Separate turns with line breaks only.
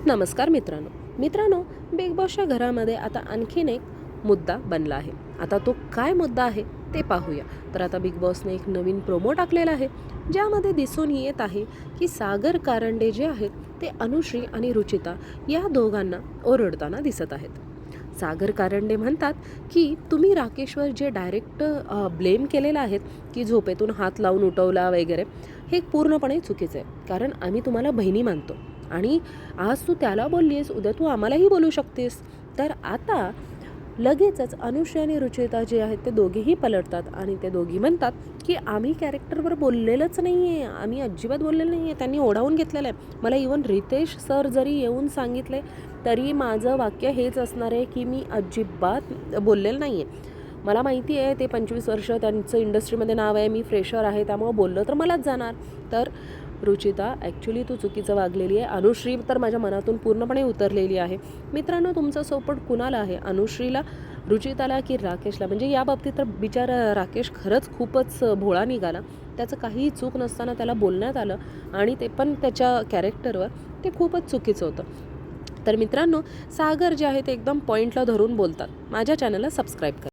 नमस्कार मित्रांनो, बिग बॉसच्या घरामध्ये आता आणखीन एक मुद्दा बनला आहे. आता तो काय मुद्दा आहे ते पाहूया. तर आता बिग बॉसने एक नवीन प्रोमो टाकलेला आहे, ज्यामध्ये दिसून येत आहे की सागर कारंडे जे आहेत ते अनुश्री आणि रुचिता या दोघांना ओरडताना दिसत आहेत. सागर कारंडे म्हणतात की तुम्ही राकेशवर जे डायरेक्ट ब्लेम केलेलं आहेत की झोपेतून हात लावून उठवला वगैरे, हे पूर्णपणे चुकीचं आहे. कारण आम्ही तुम्हाला बहिणी मानतो आणि आज तू त्याला बोलली आहेस, उद्या तू आम्हालाही बोलू शकतेस. तर आता लगेचच अनुश्री आणि रुचिता जे आहेत ते दोघेही पलटतात आणि ते दोघी म्हणतात की आम्ही कॅरेक्टरवर बोललेलंच नाही आहे, आम्ही अजिबात बोललेलं नाही आहे, त्यांनी ओढावून घेतलेलं आहे. मला इवन रितेश सर जरी येऊन सांगितले तरी माझं वाक्य हेच असणार आहे की मी अजिबात बोललेलं नाही आहे. मला माहिती आहे ते 25 वर्ष त्यांचं इंडस्ट्रीमध्ये नाव आहे, मी फ्रेशर आहे, त्यामुळं बोललं तर मलाच जाणार. तर रुचिता ॲक्च्युली तू चुकीचं वागलेली आहे. अनुश्री तर माझ्या मनातून पूर्णपणे उतरलेली आहे. मित्रांनो, तुमचा सपोर्ट कुणाला आहे? अनुश्रीला, रुचिताला की राकेशला? म्हणजे या बाबतीत तर बिचारा राकेश खरंच खूपच भोळा निघाला. त्याचं काहीही चूक नसताना त्याला बोलण्यात आलं आणि ते पण त्याच्या कॅरेक्टरवर. ते खूपच चुकीचं होतं. तर मित्रांनो, सागर जे आहे ते एकदम पॉईंटला धरून बोलतात. माझ्या चॅनलला सबस्क्राईब करा.